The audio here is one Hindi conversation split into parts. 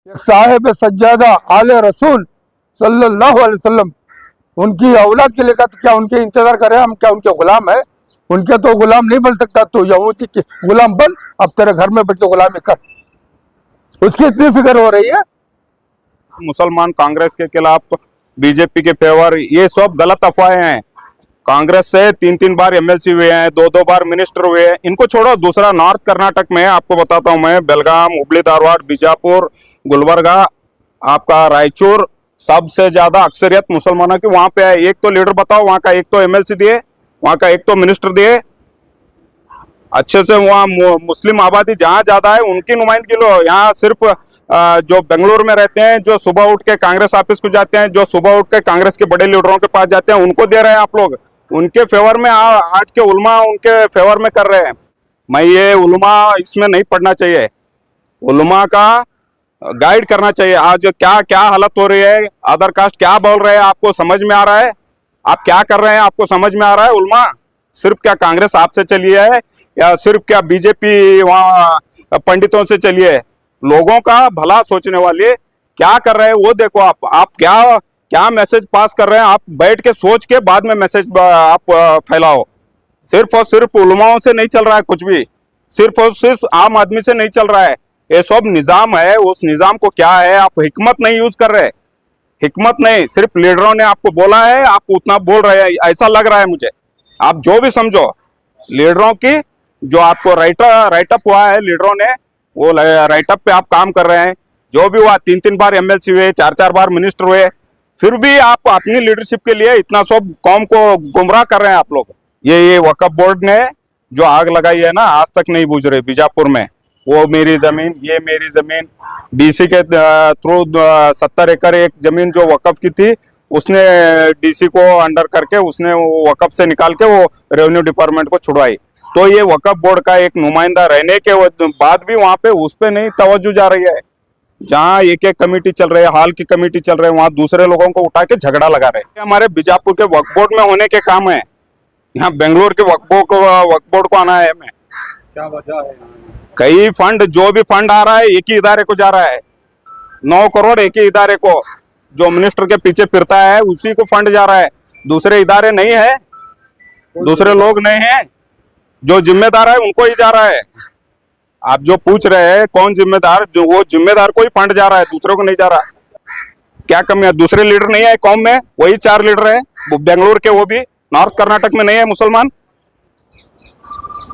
एक साहिब सज्जादा आले रसूल सल्लल्लाहु अलैहि वसल्लम, उनकी औलाद के लेकर क्या उनके इंतजार करें हम? क्या उनके गुलाम है? उनके तो गुलाम नहीं बन सकता, तो यहूदी के गुलाम बन, अब तेरे घर में बैठ के गुलामी कर। उसकी इतनी फिक्र हो रही है। मुसलमान कांग्रेस के खिलाफ, बीजेपी के फेवर, ये सब गलत अफवाहें हैं। कांग्रेस से 3-3 बार एमएलसी हुए हैं, 2-2 बार मिनिस्टर हुए हैं। इनको छोड़ो, दूसरा नॉर्थ कर्नाटक में आपको बताता हूं मैं, बेलगाम, हुबली धारवाड़, बीजापुर, गुलबर्गा, आपका रायचूर, सबसे ज्यादा अक्सरियत मुसलमानों की वहां पे है। एक तो लीडर बताओ वहां का, एक तो एमएलसी दिए, वहां का एक तो मिनिस्टर दिए। अच्छे से वहाँ मुस्लिम आबादी जहाँ ज्यादा है उनकी नुमाइंदगी लो। यहाँ सिर्फ जो बेंगलुरु में रहते हैं, जो सुबह उठ के कांग्रेस ऑफिस को जाते हैं, जो सुबह उठ के कांग्रेस के बड़े लीडरों के पास जाते हैं, उनको दे रहे हैं आप लोग। उनके फेवर में आज के उलमा उनके फेवर में कर रहे हैं। मैं ये उलमा इसमें नहीं पढ़ना चाहिए, उलमा का गाइड करना चाहिए। आज क्या क्या हालत हो रही है, अदर कास्ट क्या बोल रहे हैं, आपको समझ में आ रहा है? आप क्या कर रहे हैं, आपको समझ में आ रहा है? उलमा सिर्फ क्या कांग्रेस आपसे चली है, या सिर्फ क्या बीजेपी वहां पंडितों से चली है? लोगों का भला सोचने वाले क्या कर रहे हैं वो देखो। आप क्या क्या मैसेज पास कर रहे हैं? आप बैठ के सोच के बाद में मैसेज आप फैलाओ। सिर्फ और सिर्फ उलमाओं से नहीं चल रहा है कुछ भी, सिर्फ और सिर्फ आम आदमी से नहीं चल रहा है। ये सब निजाम है, उस निजाम को क्या है, आप हिकमत नहीं यूज कर रहे। हिकमत नहीं, सिर्फ लीडरों ने आपको बोला है, आप उतना बोल रहे हैं, ऐसा लग रहा है मुझे। आप जो भी समझो, लीडरों की जो आपको राइटअप हुआ है लीडरों ने, वो राइटअप पे आप काम कर रहे हैं। जो भी हुआ, 3-3 बार एमएलसी हुए, 4-4 बार मिनिस्टर हुए, फिर भी आप अपनी लीडरशिप के लिए इतना सब कौम को गुमराह कर रहे हैं आप लोग। ये वक्फ बोर्ड ने जो आग लगाई है ना, आज तक नहीं बुझ रही। बीजापुर में वो मेरी जमीन, ये मेरी जमीन, डीसी के थ्रू 70 एकड़ एक जमीन जो वक्फ की थी, उसने डीसी को अंडर करके उसने वो वक्फ से निकाल के वो रेवेन्यू डिपार्टमेंट को छुड़वाई। तो ये वक्फ बोर्ड का एक नुमाइंदा रहने के बाद भी वहां पे उस पे नहीं तवज्जो जा रही है। जहाँ एक एक कमेटी चल रही है, हाल की कमेटी चल रही है, वहां दूसरे लोगों को उठा के झगड़ा लगा रहे हैं। हमारे बीजापुर के वक्फ बोर्ड में होने के काम है, यहाँ बेंगलोर के वक्फ बोर्ड को आना है। हमें क्या वजह है? कई फंड, जो भी फंड आ रहा है एक ही इदारे को जा रहा है। 9 करोड़ एक ही इदारे को, जो मिनिस्टर के पीछे फिरता है उसी को फंड जा रहा है। दूसरे इदारे नहीं है, दूसरे लोग नहीं है, जो जिम्मेदार है उनको ही जा रहा है। आप जो पूछ रहे हैं कौन जिम्मेदार, जो वो जिम्मेदार को ही फंड जा रहा है, दूसरों को नहीं जा रहा। क्या कमी है? दूसरे लीडर नहीं है कौम में, वही 4 लीडर है बेंगलुरु के, वो भी नॉर्थ कर्नाटक में नहीं है मुसलमान।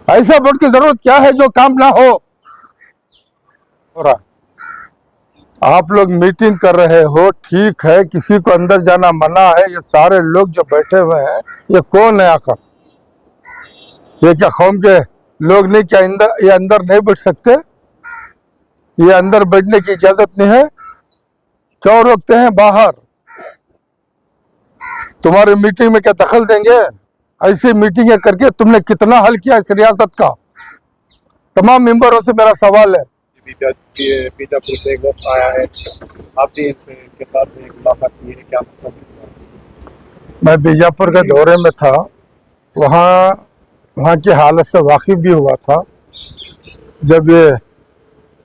ऐसा बोर्ड की जरूरत क्या है जो काम ना हो रहा? आप लोग मीटिंग कर रहे हो, ठीक है, किसी को अंदर जाना मना है। ये सारे लोग जो बैठे हुए हैं, ये कौन है आखिर? ये क्या कौम के लोग नहीं? क्या ये अंदर नहीं बैठ सकते? ये अंदर बैठने की इजाजत नहीं है? क्यों रोकते हैं बाहर? तुम्हारी मीटिंग में क्या दखल देंगे? ऐसी मीटिंगें करके तुमने कितना हल किया इस रियासत का? तमाम मेंबरों से मेरा सवाल है। बीजापुर से एक वक्त आया है, आप भी इनके साथ एक मुलाकात की है, क्या मकसद है? मैं बीजापुर के दौरे में था, वहाँ की हालत से वाकिफ भी हुआ था। जब ये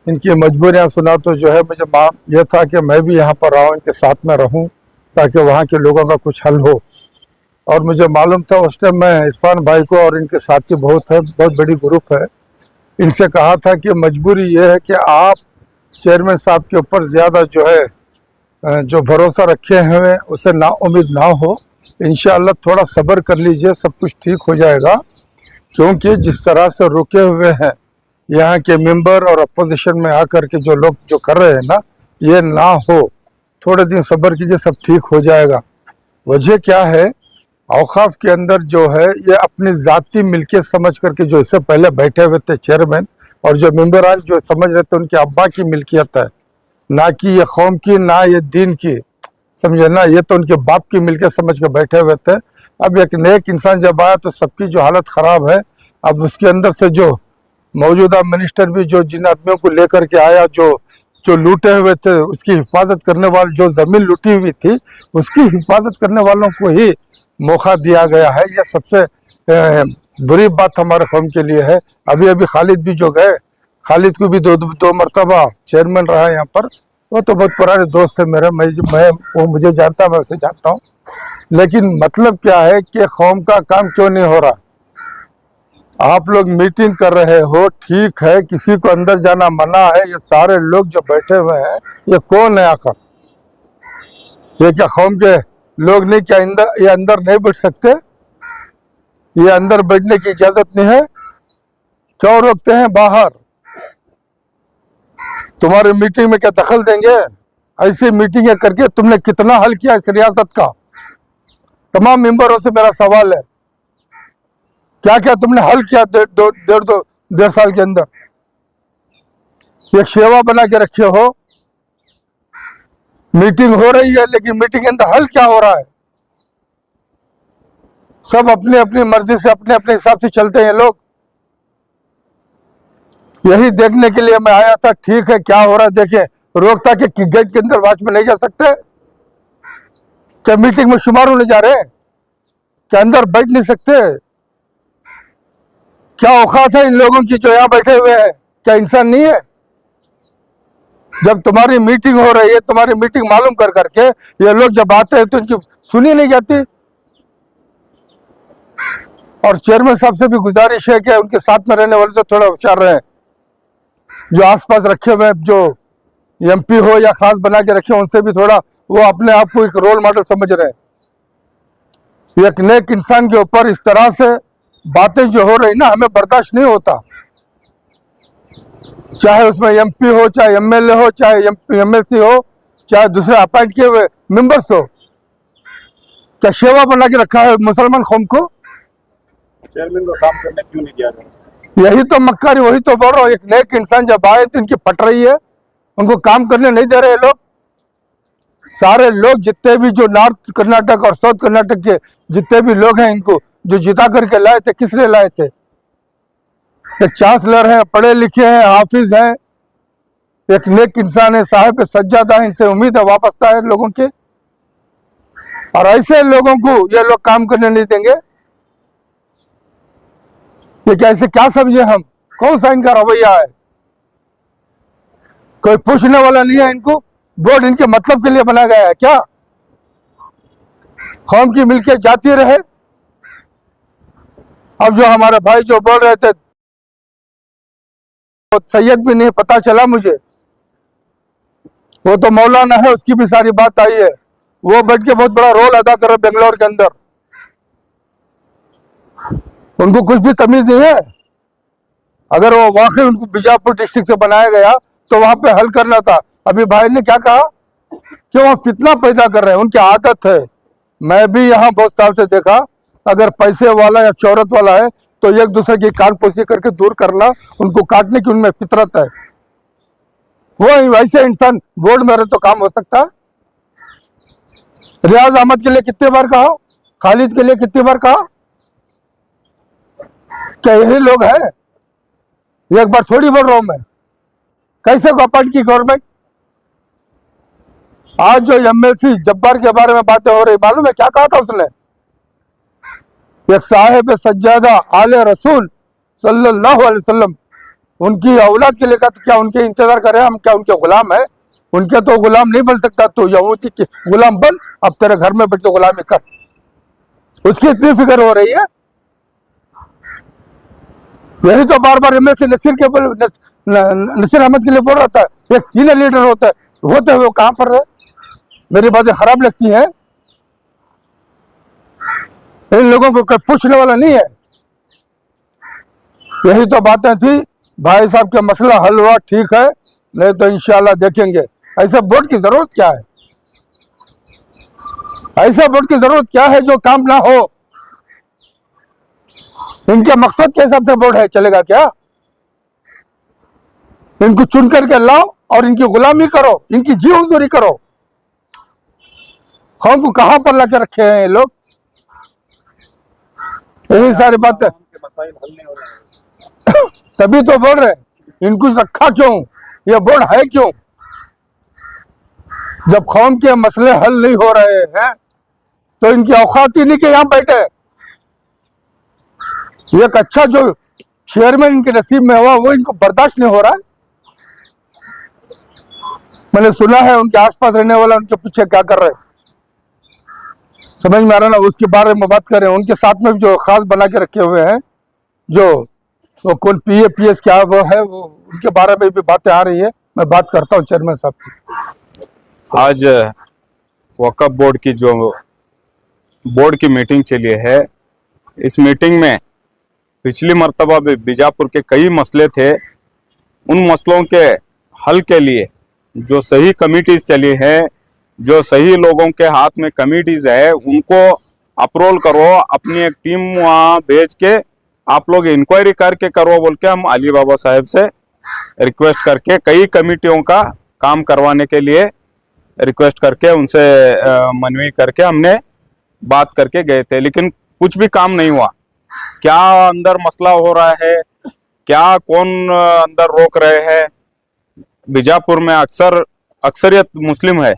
इनकी मजबूरियाँ सुना तो जो है मुझे ये था कि मैं भी यहाँ पर आऊँ, इनके साथ में रहूँ, ताकि वहाँ के लोगों का कुछ हल हो। और मुझे मालूम था उस टाइम, मैं इरफान भाई को और इनके साथी बहुत बड़ी ग्रुप है, इनसे कहा था कि मजबूरी ये है कि आप चेयरमैन साहब के ऊपर ज़्यादा जो है जो भरोसा रखे हुए उससे ना उम्मीद ना हो। इंशाअल्लाह थोड़ा सब्र कर लीजिए, सब कुछ ठीक हो जाएगा। क्योंकि जिस तरह से रुके हुए हैं यहाँ के मेंबर और अपोजिशन में आकर के जो लोग जो कर रहे हैं ना, ये ना हो, थोड़े दिन सब्र कीजिए, सब ठीक हो जाएगा। वजह क्या है? औकाफ के अंदर जो है ये अपनी ज़ाती मिल्कियत समझ करके जो इससे पहले बैठे हुए थे चेयरमैन और जो मेंबरान जो समझ रहे थे उनके अब्बा की मिल्कियत है, ना कि ये कौम की, ना ये दीन की, समझे ना। ये तो उनके बाप की मिल्कियत समझ के बैठे हुए थे। अब एक नेक इंसान जब आया तो सबकी जो हालत ख़राब है, अब उसके अंदर से जो मौजूदा मिनिस्टर भी जो जिन आदमियों को लेकर के आया, जो लूटे हुए थे, उसकी हिफाजत करने वाले, जो ज़मीन लूटी हुई थी उसकी हिफाजत करने वालों को ही मौका दिया गया है। यह सबसे बुरी बात हमारे कौम के लिए है। अभी खालिद भी जो गए, खालिद को भी दो मरतबा चेयरमैन रहा यहाँ पर, वो तो बहुत पुराने दोस्त है मेरे, मैं वो मुझे जानता, मैं उसे जानता हूँ। लेकिन मतलब क्या है कि कौम का काम क्यों नहीं हो रहा? आप लोग मीटिंग कर रहे हो, ठीक है, किसी को अंदर जाना मना है। ये सारे लोग जो बैठे हुए हैं, ये कौन है आखिर? ये क्या कौम के लोग नहीं? क्या ये अंदर नहीं बैठ सकते? ये अंदर बैठने की इजाजत नहीं है? क्यों रोकते हैं बाहर? तुम्हारी मीटिंग में क्या दखल देंगे? ऐसी मीटिंगें करके तुमने कितना हल किया इस रियासत का? तमाम मेंबरों से मेरा सवाल है, क्या क्या तुमने हल किया डेढ़ साल के अंदर? एक सेवा बना के रखे हो, मीटिंग हो रही है, लेकिन मीटिंग के अंदर हल क्या हो रहा है? सब अपनी अपनी मर्जी से अपने अपने हिसाब से चलते हैं लोग। यही देखने के लिए मैं आया था, ठीक है, क्या हो रहा है देखें। रोकता कि गेट के अंदर वॉचमैन नहीं जा सकते? क्या मीटिंग में शुमार होने जा रहे हैं? क्या अंदर बैठ नहीं सकते? क्या औकात है इन लोगों की जो यहाँ बैठे हुए हैं? क्या इंसान नहीं है? जब तुम्हारी मीटिंग हो रही है, तुम्हारी मीटिंग मालूम कर करके ये लोग जब आते हैं तो इनकी सुनी नहीं जाती। और चेयरमैन साहब से भी गुजारिश है कि उनके साथ में रहने वाले से थोड़ा होशियार रहे, जो आसपास रखे हुए जो एमपी हो या खास बना के रखे, उनसे भी थोड़ा वो अपने आप को एक रोल मॉडल समझ रहे हैं। एक नेक इंसान के ऊपर इस तरह से बातें जो हो रही ना, हमें बर्दाश्त नहीं होता। चाहे उसमें एमपी हो, चाहे एमएलए हो, चाहे एमएलसी हो, चाहे दूसरे अपॉइंट किए हुए मेंबर्स हो। क्या सेवा बना के रखा है मुसलमान कौम को? चेयरमैन को काम करने क्यों नहीं दिया जाता? यही तो मक्कारी, वही तो बोल रहा हूँ। एक नेक इंसान जब आए तो इनकी फट रही है, उनको काम करने नहीं दे रहे लोग। सारे लोग जितने भी जो नॉर्थ कर्नाटक और साउथ कर्नाटक के जितने भी लोग हैं, इनको जो जिता करके लाए थे, किस लिए लाए थे? एक चांसलर है, पढ़े लिखे हैं, हाफिज हैं, एक नेक इंसान है, साहिब सज्जादा है। इनसे उम्मीद है वापसता है लोगों के। और ऐसे लोगों को ये लोग काम करने नहीं देंगे। ये कैसे, क्या समझे हम? कौन सा इनका रवैया है? कोई पूछने वाला नहीं है इनको। बोर्ड इनके मतलब के लिए बनाया गया है क्या? कौम की मिल्कियत जाती रहे। अब जो हमारे भाई जो बोल रहे थे, तो सैयद भी नहीं पता चला मुझे, वो तो मौलाना है, उसकी भी सारी बात आई है। वो बैठ के बहुत बड़ा रोल अदा कर रहे बेंगलोर के अंदर। उनको कुछ भी तमीज नहीं है। अगर वो वाकई उनको बीजापुर डिस्ट्रिक्ट से बनाया गया तो वहां पे हल करना था। अभी भाई ने क्या कहा कि वो फितना पैदा कर रहे हैं, उनकी आदत है। मैं भी यहाँ बहुत साल से देखा, अगर पैसे वाला या शोहरत वाला है तो एक दूसरे की कान पोसी करके दूर करना, उनको काटने की उनमें फितरत है। वो वैसे इंसान बोर्ड में रहे तो काम हो सकता है। रियाज अहमद के लिए कितने बार कहा, खालिद के लिए कितनी बार कहा? क्या यही लोग हैं? एक बार थोड़ी बोल रहा हूं मैं। कैसे को अपॉइंट की गवर्नमेंट? आज जो एमएलसी जब्बार के बारे में बातें हो रही, मालूम है क्या कहा था उसने? एक साहिब सज्जादा आले रसूल सल्लल्लाहु अलैहि वसल्लम, उनकी औलाद के लिए कहा, क्या उनके इंतजार करें हम? क्या उनके गुलाम है? उनके तो गुलाम नहीं बन सकता, तो यहूदी के गुलाम बन, अब तेरे घर में बैठ के गुलामी कर। उसकी इतनी फिक्र हो रही है। यही तो बार बार एमएलसी नसीर अहमद के लिए बोल रहा था। एक सीनियर लीडर होता है, होते हुए वो कहां पर रहे? मेरी बातें खराब लगती हैं। इन लोगों को कोई पूछने वाला नहीं है। यही तो बातें थी। भाई साहब का मसला हल हुआ, ठीक है, नहीं तो इंशाल्लाह देखेंगे। ऐसे बोर्ड की जरूरत क्या है? ऐसे बोर्ड की जरूरत क्या है जो काम ना हो? इनके मकसद के हिसाब से बोर्ड है, चलेगा क्या? इनको चुन करके लाओ और इनकी गुलामी करो, इनकी जी हुजूरी करो। कौम को कहां पर लाके रखे हैं ये लोग? यही सारी बातें मसाइल हल नहीं हो रहे हैं। तभी तो बोल रहे हैं, इनको रखा क्यों? ये बोर्ड है क्यों? जब कौम के मसले हल नहीं हो रहे हैं तो इनकी औकात ही नहीं कि यहां बैठे। एक अच्छा जो चेयरमैन इनके नसीब में हुआ, वो इनको बर्दाश्त नहीं हो रहा है। मैंने सुना है उनके आसपास रहने वाला उनके पीछे क्या कर रहे हैं, समझ में आ रहा ना। उसके बारे में बात करें, उनके साथ में भी जो खास बना के रखे हुए हैं, जो वो कौन PAPS क्या वो है, वो उनके बारे में भी बातें आ रही है। मैं बात करता हूँ चेयरमैन साहब से। आज वक्फ बोर्ड की जो बोर्ड की मीटिंग चली है, इस मीटिंग में पिछली मर्तबा भी बीजापुर के कई मसले थे। उन मसलों के हल के लिए जो सही कमिटीज चली है, जो सही लोगों के हाथ में कमिटीज है, उनको अप्रोल करो, अपनी एक टीम वहाँ भेज के आप लोग इंक्वायरी करके करो बोल के हम अली बाबा साहब से रिक्वेस्ट करके कई कमिटियों का काम करवाने के लिए रिक्वेस्ट करके उनसे मनवी करके हमने बात करके गए थे, लेकिन कुछ भी काम नहीं हुआ। क्या अंदर मसला हो रहा है, क्या कौन अंदर रोक रहे हैं। बीजापुर में अक्सरियत मुस्लिम है,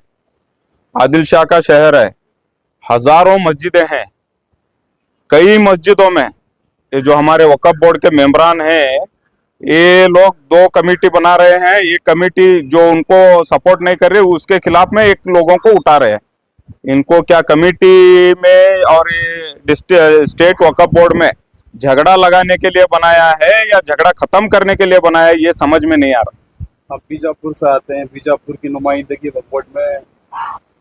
आदिल शाह का शहर है, हजारों मस्जिदें हैं। कई मस्जिदों में ये जो हमारे वक्फ बोर्ड के मेंबरान हैं, ये लोग 2 कमेटी बना रहे हैं। ये कमेटी जो उनको सपोर्ट नहीं कर रही, उसके खिलाफ में एक लोगों को उठा रहे हैं। इनको क्या कमेटी में और ये स्टेट वक्फ बोर्ड में झगड़ा लगाने के लिए बनाया है या झगड़ा खत्म करने के लिए बनाया है, ये समझ में नहीं आ रहा। आप बीजापुर से आते हैं, बीजापुर की नुमाइंदगी वक्फ बोर्ड में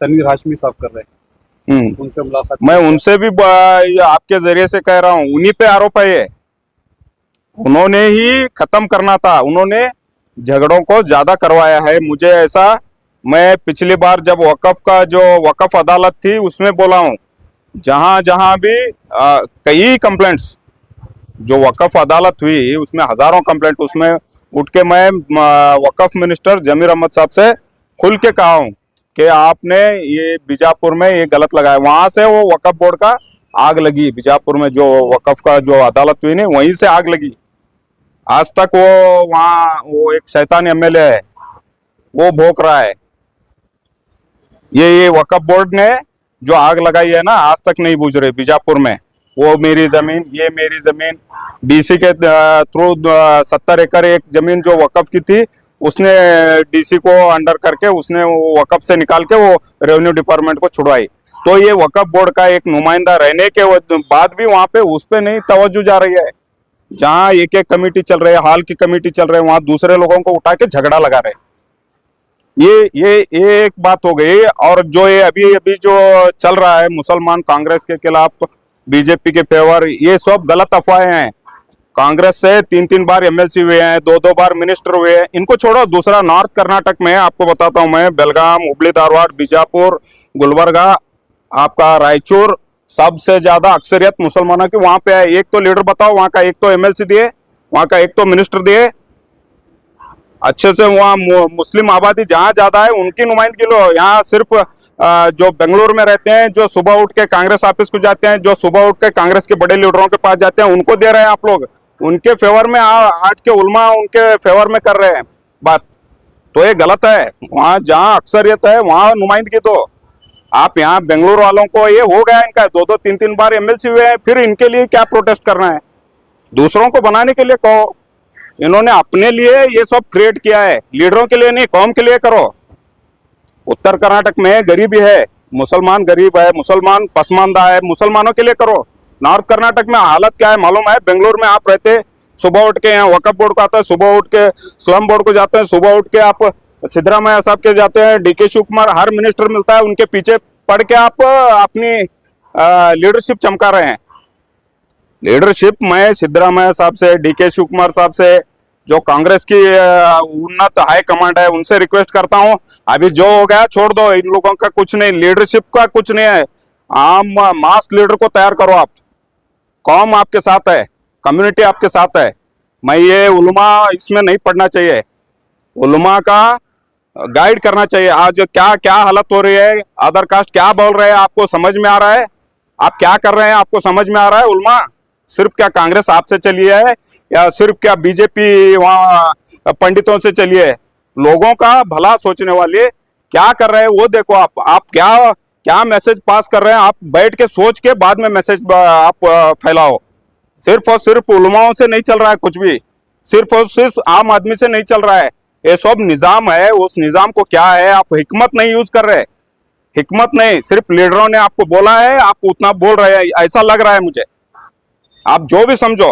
तनवीर हाशमी साहब कर रहे हैं, उनसे मुलाकात मैं उनसे भी आपके जरिए से कह रहा हूँ, उन्हीं पे आरोप है ये। उन्होंने ही खत्म करना था, उन्होंने झगड़ों को ज्यादा करवाया है। मुझे ऐसा, मैं पिछली बार जब वक्फ का जो वक्फ अदालत थी उसमें बोला हूँ, जहां जहां भी कई कंप्लेंट्स जो वक्फ अदालत हुई उसमें हजारों कंप्लेंट, उसमें उठ के मैं वक्फ मिनिस्टर जमीर अहमद साहब से खुल के कहा हूँ कि आपने ये बीजापुर में ये गलत लगाया। वहां से वो वक्फ बोर्ड का आग लगी, बीजापुर में जो वक्फ का जो अदालत हुई नहीं, वहीं से आग लगी। आज तक वो वहाँ वो एक शैतान MLA है, वो भोंक रहा है। ये वक्फ बोर्ड ने जो आग लगाई है ना, आज तक नहीं बुझ रही बीजापुर में। वो मेरी जमीन, ये मेरी जमीन, DC के थ्रू 70 एकड़ एक जमीन जो वक्फ की थी, उसने DC को अंडर करके उसने वो वक्फ से निकाल के वो रेवेन्यू डिपार्टमेंट को छुड़वाई। तो ये वक्फ बोर्ड का एक नुमाइंदा रहने के बाद भी वहां पे उस पे नहीं तवज्जो जा रही है। जहां एक एक कमेटी चल रही है, हाल की कमेटी चल रही है, वहां दूसरे लोगों को उठा के झगड़ा लगा रहे। ये एक बात हो गई। और जो ये अभी जो चल रहा है मुसलमान कांग्रेस के खिलाफ BJP के फेवर, ये सब गलत अफवाहें हैं। कांग्रेस से 3-3 बार MLC हुए हैं, 2-2 बार मिनिस्टर हुए हैं। इनको छोड़ो, दूसरा नॉर्थ कर्नाटक में आपको बताता हूं मैं, बेलगाम, हुबली धारवाड़, बीजापुर, गुलबर्गा, आपका रायचूर, सबसे ज्यादा अक्सरियत मुसलमानों की वहां पे है। एक तो लीडर बताओ वहां का, एक तो MLC दिए वहां का, एक तो मिनिस्टर दिए। अच्छे से वहाँ मुस्लिम आबादी जहाँ ज्यादा है उनकी नुमाइंदगी लो। यहाँ सिर्फ जो बेंगलुरु में रहते हैं, जो सुबह उठ के कांग्रेस ऑफिस को जाते हैं, जो सुबह उठ के कांग्रेस के बड़े लीडरों के पास जाते हैं, उनको दे रहे हैं आप लोग। उनके फेवर में आज के उलमा उनके फेवर में कर रहे हैं बात, तो ये गलत है। वहाँ जहाँ अक्सरियत है वहाँ नुमाइंदगी दो। आप यहाँ बेंगलुरु वालों को ये हो गया इनका, 2-2 3-3 बार MLC हुए हैं, फिर इनके लिए क्या प्रोटेस्ट करना है? दूसरों को बनाने के लिए कहो। इन्होंने अपने लिए ये सब क्रिएट किया है, लीडरों के लिए नहीं, कौम के लिए करो। उत्तर कर्नाटक में गरीबी है, मुसलमान गरीब है, मुसलमान पसमानदा है, मुसलमानों के लिए करो। नॉर्थ कर्नाटक में हालत क्या है मालूम है? बेंगलुरु में आप रहते, सुबह उठ के यहाँ वक्फ बोर्ड को आता है, सुबह उठ के स्लम बोर्ड को जाते हैं, सुबह उठ के आप सिद्धरामैया साहब के जाते हैं, DK शिवकुमार, हर मिनिस्टर मिलता है, उनके पीछे पढ़ के आप अपनी लीडरशिप चमका रहे हैं। लीडरशिप मैं सिद्धरामैया साहब से, DK शिवकुमार साहब से, जो कांग्रेस की उन्नत हाई कमांड है, उनसे रिक्वेस्ट करता हूं, अभी जो हो गया छोड़ दो। इन लोगों का कुछ नहीं, लीडरशिप का कुछ नहीं है। आम मास लीडर को तैयार करो आप। कौम आपके साथ है, कम्युनिटी आपके साथ है। मैं ये उलमा इसमें नहीं पढ़ना चाहिए, उलमा का गाइड करना चाहिए। आज क्या क्या हालत हो रही है, अदर कास्ट क्या बोल रहे हैं, आपको समझ में आ रहा है? आप क्या कर रहे हैं, आपको समझ में आ रहा है? उलमा सिर्फ क्या कांग्रेस आपसे चली है या सिर्फ क्या BJP वहां पंडितों से चली है? लोगों का भला सोचने वाले क्या कर रहे हैं वो देखो। आप क्या मैसेज पास कर रहे हैं? आप बैठ के सोच के बाद में मैसेज आप फैलाओ। सिर्फ और सिर्फ उलमाओं से नहीं चल रहा है कुछ भी, सिर्फ और सिर्फ आम आदमी से नहीं चल रहा है। ये सब निजाम है, उस निजाम को क्या है, आप हिकमत नहीं यूज कर रहे। हिकमत नहीं, सिर्फ लीडरों ने आपको बोला है, आप उतना बोल रहे हैं, ऐसा लग रहा है मुझे। आप जो भी समझो,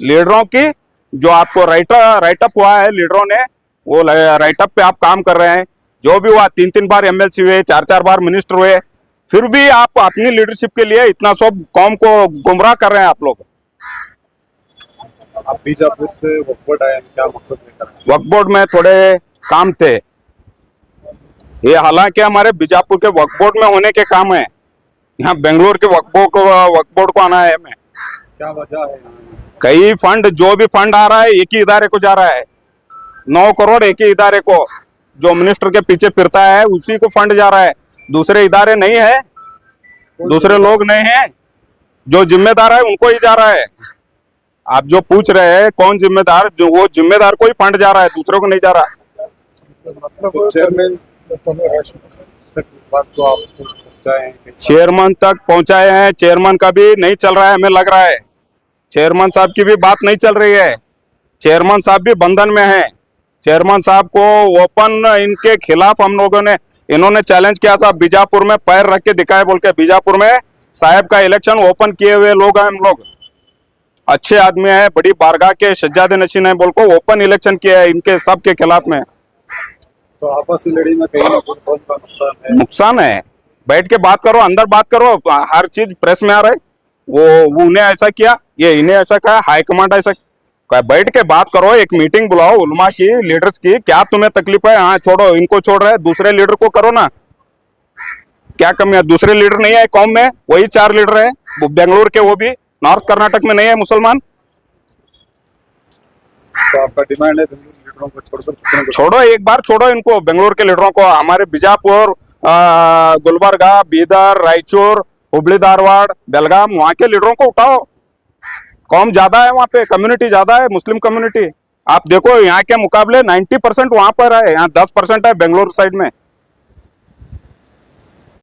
लीडरों की जो आपको राइटअप हुआ है लीडरों ने, वो राइटअप पे आप काम कर रहे हैं। जो भी हुआ, 3-3 बार एमएलसी हुए, 4-4 बार मिनिस्टर हुए, फिर भी आप अपनी लीडरशिप के लिए इतना सब कौम को गुमराह कर रहे हैं आप लोग। आप बीजापुर से वक्फ बोर्ड आए हैं, क्या मकसद लेकर आए? वक्फ बोर्ड में थोड़े काम थे, ये हालांकि हमारे बीजापुर के वक्फ बोर्ड में होने के काम है, यहाँ बेंगलोर के वक्फ बोर्ड को आना है हमें। क्या वजह है यहाँ? कई फंड, जो भी फंड आ रहा है एक ही इदारे को जा रहा है, 9 करोड़ एक ही इदारे को, जो मिनिस्टर के पीछे फिरता है उसी को फंड जा रहा है, दूसरे इदारे नहीं है, दूसरे लोग नहीं है, जो जिम्मेदार है उनको ही जा रहा है। आप जो पूछ रहे हैं कौन जिम्मेदार, जो वो जिम्मेदार को ही फंड जा रहा है, दूसरों को नहीं जा रहा। तो चेयरमैन तक इस बात को आप पहुंचाए हैं? चेयरमैन तक पहुंचाए हैं, चेयरमैन का भी नहीं चल रहा है, हमें लग रहा है चेयरमैन साहब की भी बात नहीं चल रही है। चेयरमैन साहब भी बंधन में है। चेयरमैन साहब को ओपन इनके खिलाफ हम लोगों ने, इन्होंने चैलेंज किया था, बीजापुर में पैर रख के दिखाए बोल के। बीजापुर में साहब का इलेक्शन ओपन किए हुए लोग हैं हम लोग, अच्छे आदमी है, बड़ी बारगाह के शहजादे नशीन है बोल को ओपन इलेक्शन किया है इनके सब के खिलाफ में। तो आपसी लड़ी में कहीं ना कहीं बहुत बड़ा नुकसान है। नुकसान है, बैठ के बात करो, अंदर बात करो, हर चीज प्रेस में आ रहा है। वो उन्हें ऐसा किया, ये इन्हें ऐसा कहा, हाईकमांड ऐसा, बैठ के बात करो, एक मीटिंग बुलाओ उलमा की, लीडर्स की, क्या तुम्हें तकलीफ है? हाँ छोड़ो, इनको छोड़ रहे, दूसरे लीडर को करो ना, क्या कमी है? दूसरे लीडर नहीं है कौम में, वही 4 लीडर है बेंगलोर के, वो भी नॉर्थ कर्नाटक में नहीं है मुसलमान। तो आपका डिमांड है लीडरों को छोड़कर दूसरों को? छोड़ो, एक बार छोड़ो इनको, बेंगलोर के लीडरों को। हमारे बीजापुर, गुलबर्गा, बीदर, रायचूर, हुबली, धारवाड़, बेलगाम, वहां के लीडरों को उठाओ। कौम ज्यादा है वहां पे, कम्युनिटी ज्यादा है, मुस्लिम कम्युनिटी। आप देखो यहाँ के मुकाबले 90% वहां पर है, यहाँ 10% है बेंगलोर साइड में।